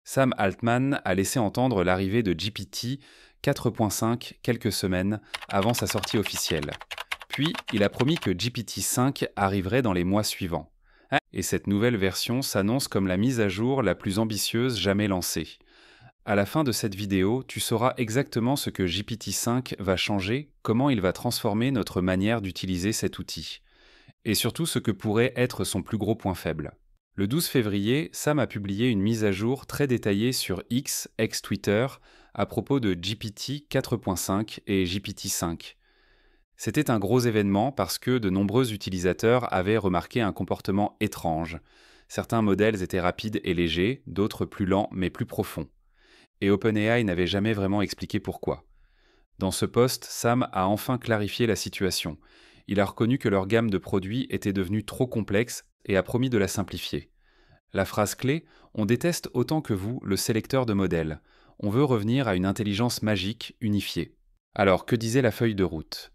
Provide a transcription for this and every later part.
Sam Altman a laissé entendre l'arrivée de GPT 4.5 quelques semaines avant sa sortie officielle. Puis, il a promis que GPT-5 arriverait dans les mois suivants. Et cette nouvelle version s'annonce comme la mise à jour la plus ambitieuse jamais lancée. À la fin de cette vidéo, tu sauras exactement ce que GPT-5 va changer, comment il va transformer notre manière d'utiliser cet outil. Et surtout ce que pourrait être son plus gros point faible. Le 12 février, Sam a publié une mise à jour très détaillée sur X, ex-Twitter, à propos de GPT 4.5 et GPT-5. C'était un gros événement parce que de nombreux utilisateurs avaient remarqué un comportement étrange. Certains modèles étaient rapides et légers, d'autres plus lents mais plus profonds. Et OpenAI n'avait jamais vraiment expliqué pourquoi. Dans ce post, Sam a enfin clarifié la situation. Il a reconnu que leur gamme de produits était devenue trop complexe et a promis de la simplifier. La phrase clé: on déteste autant que vous le sélecteur de modèles. On veut revenir à une intelligence magique, unifiée. Alors, que disait la feuille de route?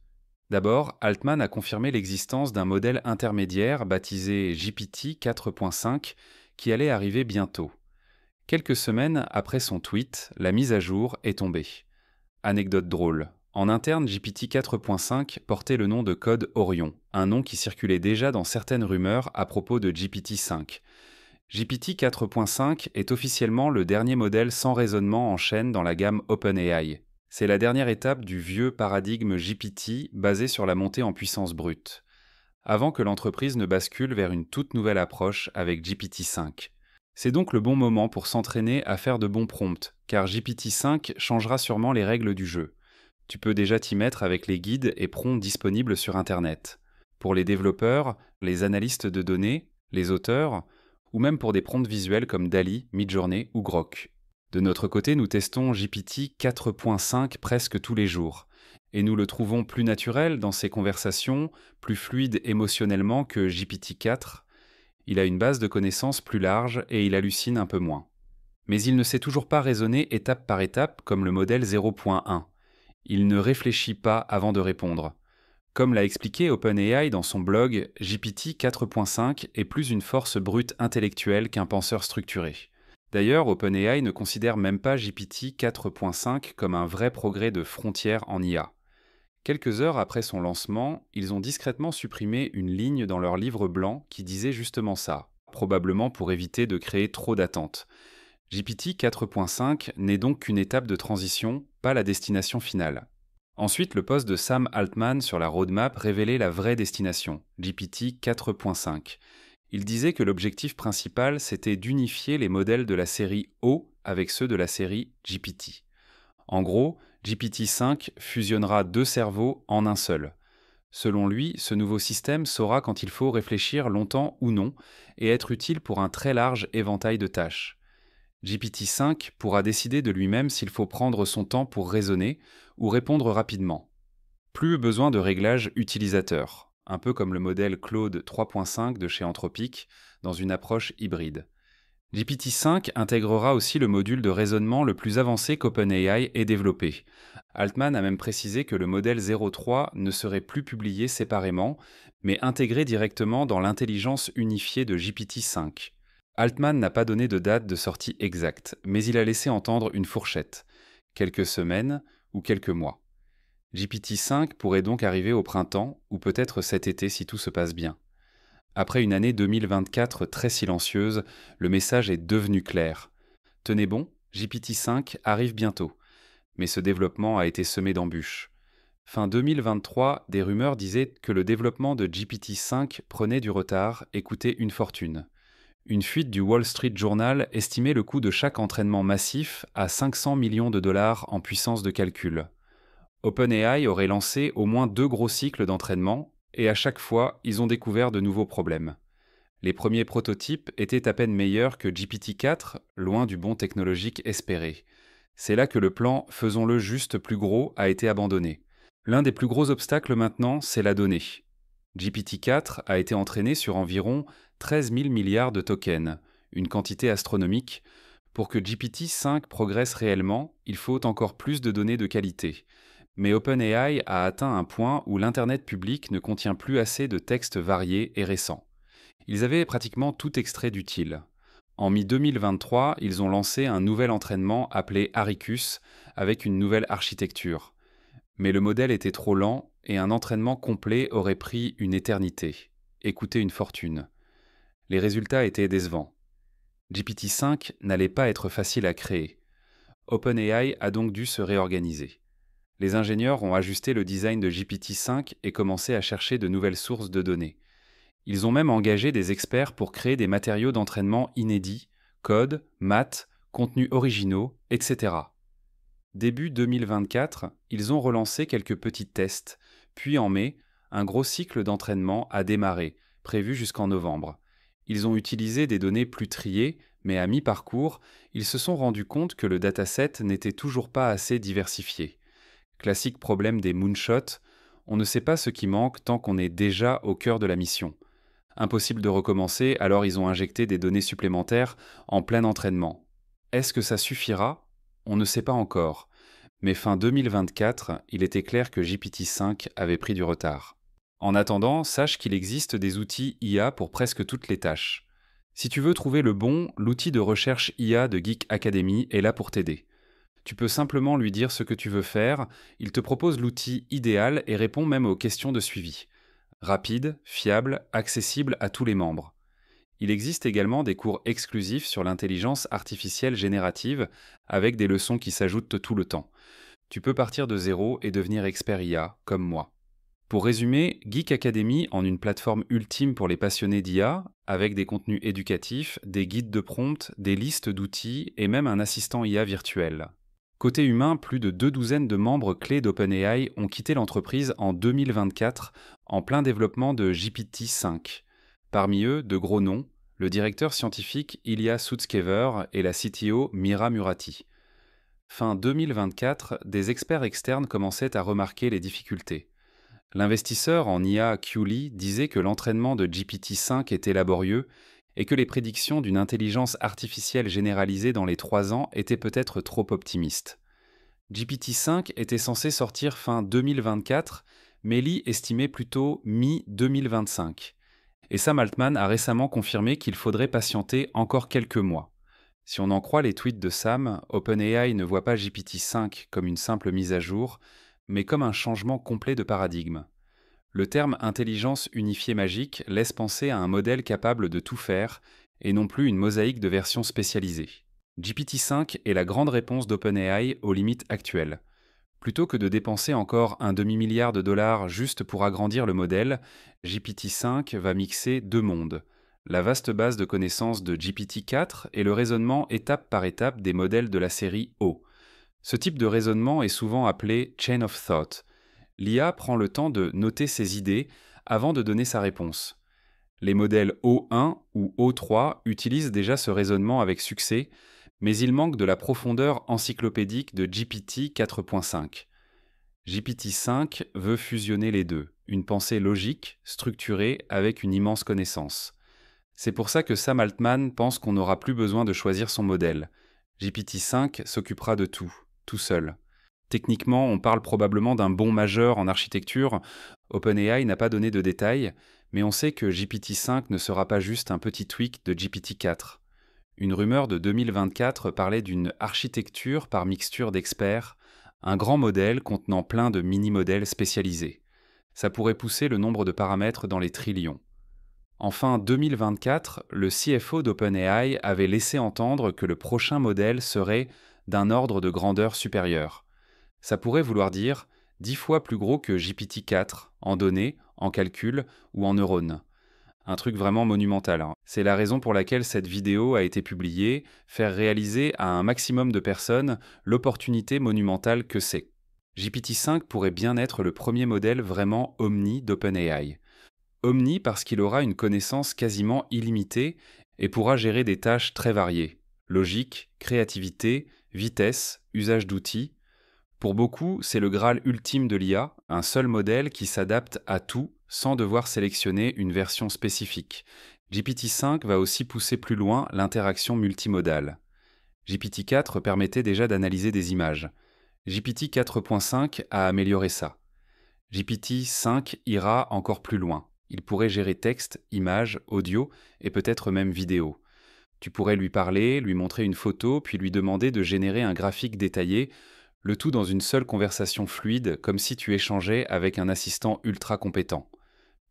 D'abord, Altman a confirmé l'existence d'un modèle intermédiaire baptisé GPT 4.5 qui allait arriver bientôt. Quelques semaines après son tweet, la mise à jour est tombée. Anecdote drôle. En interne, GPT 4.5 portait le nom de code Orion, un nom qui circulait déjà dans certaines rumeurs à propos de GPT-5. GPT 4.5 est officiellement le dernier modèle sans raisonnement en chaîne dans la gamme OpenAI. C'est la dernière étape du vieux paradigme GPT basé sur la montée en puissance brute, avant que l'entreprise ne bascule vers une toute nouvelle approche avec GPT-5. C'est donc le bon moment pour s'entraîner à faire de bons prompts, car GPT-5 changera sûrement les règles du jeu. Tu peux déjà t'y mettre avec les guides et prompts disponibles sur Internet. Pour les développeurs, les analystes de données, les auteurs, ou même pour des prompts visuels comme DALL-E, Midjourney ou Grok. De notre côté, nous testons GPT 4.5 presque tous les jours, et nous le trouvons plus naturel dans ses conversations, plus fluide émotionnellement que GPT-4. Il a une base de connaissances plus large et il hallucine un peu moins. Mais il ne sait toujours pas raisonner étape par étape comme le modèle 0.1. Il ne réfléchit pas avant de répondre. Comme l'a expliqué OpenAI dans son blog, GPT 4.5 est plus une force brute intellectuelle qu'un penseur structuré. D'ailleurs, OpenAI ne considère même pas GPT 4.5 comme un vrai progrès de frontière en IA. Quelques heures après son lancement, ils ont discrètement supprimé une ligne dans leur livre blanc qui disait justement ça, probablement pour éviter de créer trop d'attentes. GPT 4.5 n'est donc qu'une étape de transition, pas la destination finale. Ensuite, le post de Sam Altman sur la roadmap révélait la vraie destination, GPT 4.5. Il disait que l'objectif principal, c'était d'unifier les modèles de la série O avec ceux de la série GPT. En gros, GPT-5 fusionnera deux cerveaux en un seul. Selon lui, ce nouveau système saura quand il faut réfléchir longtemps ou non et être utile pour un très large éventail de tâches. GPT-5 pourra décider de lui-même s'il faut prendre son temps pour raisonner ou répondre rapidement. Plus besoin de réglages utilisateurs, un peu comme le modèle Claude 3.5 de chez Anthropic, dans une approche hybride. GPT-5 intégrera aussi le module de raisonnement le plus avancé qu'OpenAI ait développé. Altman a même précisé que le modèle 0.3 ne serait plus publié séparément, mais intégré directement dans l'intelligence unifiée de GPT-5. Altman n'a pas donné de date de sortie exacte, mais il a laissé entendre une fourchette, quelques semaines ou quelques mois. GPT-5 pourrait donc arriver au printemps, ou peut-être cet été si tout se passe bien. Après une année 2024 très silencieuse, le message est devenu clair. Tenez bon, GPT-5 arrive bientôt. Mais ce développement a été semé d'embûches. Fin 2023, des rumeurs disaient que le développement de GPT-5 prenait du retard et coûtait une fortune. Une fuite du Wall Street Journal estimait le coût de chaque entraînement massif à 500 millions de dollars en puissance de calcul. OpenAI aurait lancé au moins 2 gros cycles d'entraînement, et à chaque fois, ils ont découvert de nouveaux problèmes. Les premiers prototypes étaient à peine meilleurs que GPT-4, loin du bond technologique espéré. C'est là que le plan « faisons-le juste plus gros » a été abandonné. L'un des plus gros obstacles maintenant, c'est la donnée. GPT-4 a été entraîné sur environ 13 000 milliards de tokens, une quantité astronomique. Pour que GPT-5 progresse réellement, il faut encore plus de données de qualité. Mais OpenAI a atteint un point où l'Internet public ne contient plus assez de textes variés et récents. Ils avaient pratiquement tout extrait d'utile. En mi-2023, ils ont lancé un nouvel entraînement appelé Aricus avec une nouvelle architecture. Mais le modèle était trop lent et un entraînement complet aurait pris une éternité et coûté une fortune. Les résultats étaient décevants. GPT-5 n'allait pas être facile à créer. OpenAI a donc dû se réorganiser. Les ingénieurs ont ajusté le design de GPT-5 et commencé à chercher de nouvelles sources de données. Ils ont même engagé des experts pour créer des matériaux d'entraînement inédits, code, maths, contenus originaux, etc. Début 2024, ils ont relancé quelques petits tests, puis en mai, un gros cycle d'entraînement a démarré, prévu jusqu'en novembre. Ils ont utilisé des données plus triées, mais à mi-parcours, ils se sont rendus compte que le dataset n'était toujours pas assez diversifié. Classique problème des moonshots, on ne sait pas ce qui manque tant qu'on est déjà au cœur de la mission. Impossible de recommencer, alors ils ont injecté des données supplémentaires en plein entraînement. Est-ce que ça suffira ? On ne sait pas encore. Mais fin 2024, il était clair que GPT-5 avait pris du retard. En attendant, sache qu'il existe des outils IA pour presque toutes les tâches. Si tu veux trouver le bon, l'outil de recherche IA de Geek Academy est là pour t'aider. Tu peux simplement lui dire ce que tu veux faire, il te propose l'outil idéal et répond même aux questions de suivi. Rapide, fiable, accessible à tous les membres. Il existe également des cours exclusifs sur l'intelligence artificielle générative avec des leçons qui s'ajoutent tout le temps. Tu peux partir de zéro et devenir expert IA, comme moi. Pour résumer, Geek Academy en une plateforme ultime pour les passionnés d'IA, avec des contenus éducatifs, des guides de prompt, des listes d'outils et même un assistant IA virtuel. Côté humain, plus de 2 douzaines de membres clés d'OpenAI ont quitté l'entreprise en 2024 en plein développement de GPT-5. Parmi eux, de gros noms, le directeur scientifique Ilya Sutskever et la CTO Mira Murati. Fin 2024, des experts externes commençaient à remarquer les difficultés. L'investisseur en IA Quli disait que l'entraînement de GPT-5 était laborieux et que les prédictions d'une intelligence artificielle généralisée dans les 3 ans étaient peut-être trop optimistes. GPT-5 était censé sortir fin 2024, mais Lee estimait plutôt mi-2025. Et Sam Altman a récemment confirmé qu'il faudrait patienter encore quelques mois. Si on en croit les tweets de Sam, OpenAI ne voit pas GPT-5 comme une simple mise à jour, mais comme un changement complet de paradigme. Le terme intelligence unifiée magique laisse penser à un modèle capable de tout faire et non plus une mosaïque de versions spécialisées. GPT-5 est la grande réponse d'OpenAI aux limites actuelles. Plutôt que de dépenser encore un demi-milliard de dollars juste pour agrandir le modèle, GPT-5 va mixer 2 mondes. La vaste base de connaissances de GPT-4 et le raisonnement étape par étape des modèles de la série O. Ce type de raisonnement est souvent appelé chain of thought. L'IA prend le temps de noter ses idées avant de donner sa réponse. Les modèles O1 ou O3 utilisent déjà ce raisonnement avec succès, mais il manque de la profondeur encyclopédique de GPT 4.5. GPT-5 veut fusionner les deux, une pensée logique, structurée, avec une immense connaissance. C'est pour ça que Sam Altman pense qu'on n'aura plus besoin de choisir son modèle. GPT-5 s'occupera de tout, tout seul. Techniquement, on parle probablement d'un bond majeur en architecture. OpenAI n'a pas donné de détails, mais on sait que GPT-5 ne sera pas juste un petit tweak de GPT-4. Une rumeur de 2024 parlait d'une architecture par mixture d'experts, un grand modèle contenant plein de mini-modèles spécialisés. Ça pourrait pousser le nombre de paramètres dans les trillions. En fin 2024, le CFO d'OpenAI avait laissé entendre que le prochain modèle serait d'un ordre de grandeur supérieur. Ça pourrait vouloir dire 10 fois plus gros que GPT-4, en données, en calcul ou en neurones. Un truc vraiment monumental. C'est la raison pour laquelle cette vidéo a été publiée, faire réaliser à un maximum de personnes l'opportunité monumentale que c'est. GPT-5 pourrait bien être le premier modèle vraiment omni d'OpenAI. Omni parce qu'il aura une connaissance quasiment illimitée et pourra gérer des tâches très variées. Logique, créativité, vitesse, usage d'outils. Pour beaucoup, c'est le Graal ultime de l'IA, un seul modèle qui s'adapte à tout sans devoir sélectionner une version spécifique. GPT-5 va aussi pousser plus loin l'interaction multimodale. GPT-4 permettait déjà d'analyser des images. GPT 4.5 a amélioré ça. GPT-5 ira encore plus loin. Il pourrait gérer texte, images, audio et peut-être même vidéo. Tu pourrais lui parler, lui montrer une photo, puis lui demander de générer un graphique détaillé, le tout dans une seule conversation fluide, comme si tu échangeais avec un assistant ultra compétent.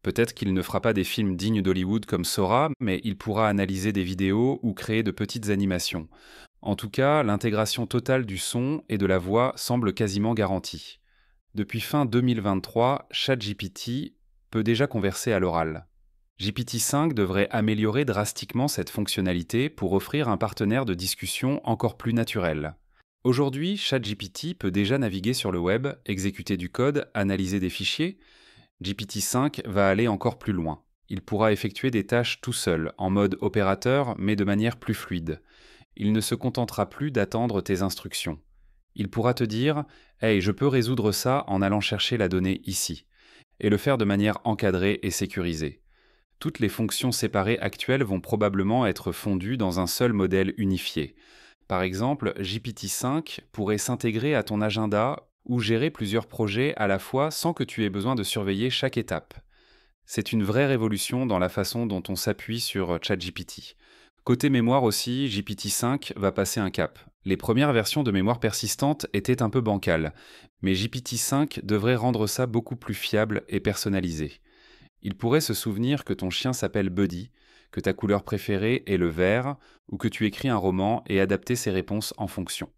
Peut-être qu'il ne fera pas des films dignes d'Hollywood comme Sora, mais il pourra analyser des vidéos ou créer de petites animations. En tout cas, l'intégration totale du son et de la voix semble quasiment garantie. Depuis fin 2023, ChatGPT peut déjà converser à l'oral. GPT-5 devrait améliorer drastiquement cette fonctionnalité pour offrir un partenaire de discussion encore plus naturel. Aujourd'hui, ChatGPT peut déjà naviguer sur le web, exécuter du code, analyser des fichiers. GPT-5 va aller encore plus loin. Il pourra effectuer des tâches tout seul, en mode opérateur, mais de manière plus fluide. Il ne se contentera plus d'attendre tes instructions. Il pourra te dire « Hey, je peux résoudre ça en allant chercher la donnée ici », et le faire de manière encadrée et sécurisée. Toutes les fonctions séparées actuelles vont probablement être fondues dans un seul modèle unifié. Par exemple, GPT-5 pourrait s'intégrer à ton agenda ou gérer plusieurs projets à la fois sans que tu aies besoin de surveiller chaque étape. C'est une vraie révolution dans la façon dont on s'appuie sur ChatGPT. Côté mémoire aussi, GPT-5 va passer un cap. Les premières versions de mémoire persistante étaient un peu bancales, mais GPT-5 devrait rendre ça beaucoup plus fiable et personnalisé. Il pourrait se souvenir que ton chien s'appelle Buddy, que ta couleur préférée est le vert, ou que tu écris un roman et adapter ses réponses en fonction.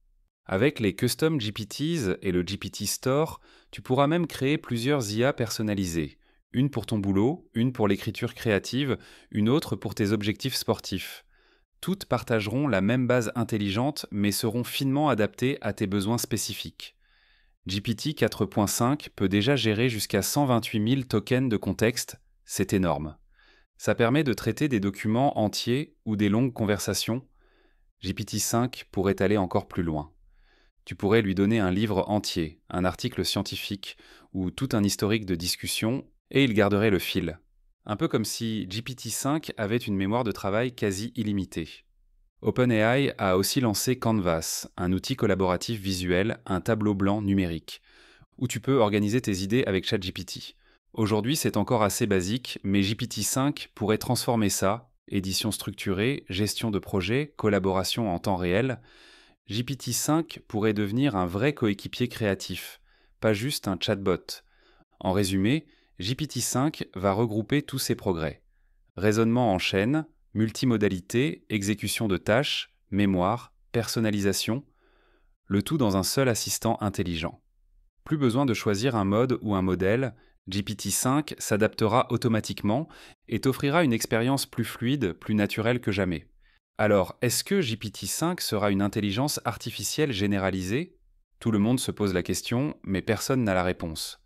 Avec les Custom GPTs et le GPT Store, tu pourras même créer plusieurs IA personnalisées. Une pour ton boulot, une pour l'écriture créative, une autre pour tes objectifs sportifs. Toutes partageront la même base intelligente mais seront finement adaptées à tes besoins spécifiques. GPT 4.5 peut déjà gérer jusqu'à 128 000 tokens de contexte, c'est énorme. Ça permet de traiter des documents entiers ou des longues conversations. GPT-5 pourrait aller encore plus loin. Tu pourrais lui donner un livre entier, un article scientifique ou tout un historique de discussion et il garderait le fil. Un peu comme si GPT-5 avait une mémoire de travail quasi illimitée. OpenAI a aussi lancé Canvas, un outil collaboratif visuel, un tableau blanc numérique, où tu peux organiser tes idées avec ChatGPT. Aujourd'hui, c'est encore assez basique, mais GPT-5 pourrait transformer ça, édition structurée, gestion de projet, collaboration en temps réel. GPT-5 pourrait devenir un vrai coéquipier créatif, pas juste un chatbot. En résumé, GPT-5 va regrouper tous ces progrès. Raisonnement en chaîne, multimodalité, exécution de tâches, mémoire, personnalisation, le tout dans un seul assistant intelligent. Plus besoin de choisir un mode ou un modèle, GPT-5 s'adaptera automatiquement et t'offrira une expérience plus fluide, plus naturelle que jamais. Alors, est-ce que GPT-5 sera une intelligence artificielle généralisée ? Tout le monde se pose la question, mais personne n'a la réponse.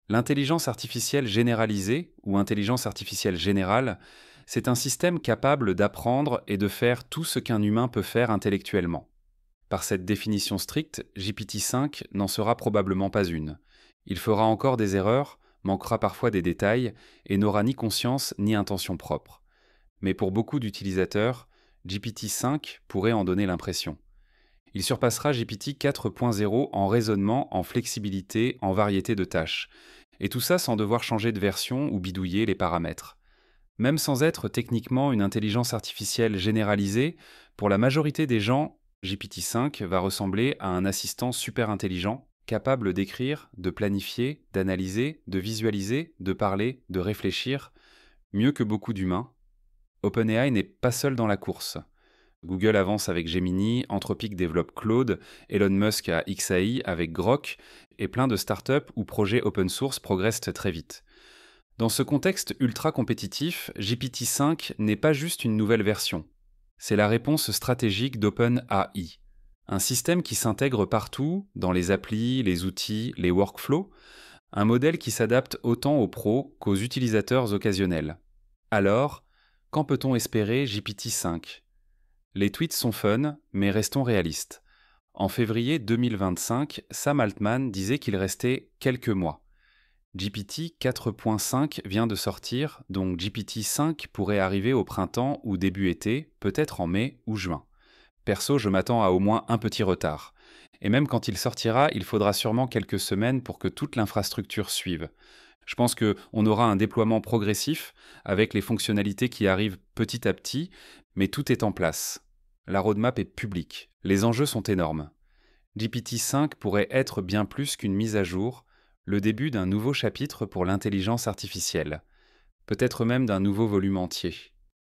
L'intelligence artificielle généralisée, ou intelligence artificielle générale, c'est un système capable d'apprendre et de faire tout ce qu'un humain peut faire intellectuellement. Par cette définition stricte, GPT-5 n'en sera probablement pas une. Il fera encore des erreurs, manquera parfois des détails, et n'aura ni conscience ni intention propre. Mais pour beaucoup d'utilisateurs, GPT-5 pourrait en donner l'impression. Il surpassera GPT 4.0 en raisonnement, en flexibilité, en variété de tâches. Et tout ça sans devoir changer de version ou bidouiller les paramètres. Même sans être techniquement une intelligence artificielle généralisée, pour la majorité des gens, GPT-5 va ressembler à un assistant super intelligent, capable d'écrire, de planifier, d'analyser, de visualiser, de parler, de réfléchir, mieux que beaucoup d'humains. OpenAI n'est pas seul dans la course. Google avance avec Gemini, Anthropic développe Claude, Elon Musk a XAI avec Grok, et plein de startups ou projets open source progressent très vite. Dans ce contexte ultra compétitif, GPT-5 n'est pas juste une nouvelle version. C'est la réponse stratégique d'OpenAI. Un système qui s'intègre partout, dans les applis, les outils, les workflows, un modèle qui s'adapte autant aux pros qu'aux utilisateurs occasionnels. Alors, quand peut-on espérer GPT-5 ? Les tweets sont fun, mais restons réalistes. En février 2025, Sam Altman disait qu'il restait quelques mois. GPT 4.5 vient de sortir, donc GPT-5 pourrait arriver au printemps ou début été, peut-être en mai ou juin. Perso, je m'attends à au moins un petit retard. Et même quand il sortira, il faudra sûrement quelques semaines pour que toute l'infrastructure suive. Je pense qu'on aura un déploiement progressif avec les fonctionnalités qui arrivent petit à petit, mais tout est en place. La roadmap est publique. Les enjeux sont énormes. GPT-5 pourrait être bien plus qu'une mise à jour, le début d'un nouveau chapitre pour l'intelligence artificielle, peut-être même d'un nouveau volume entier.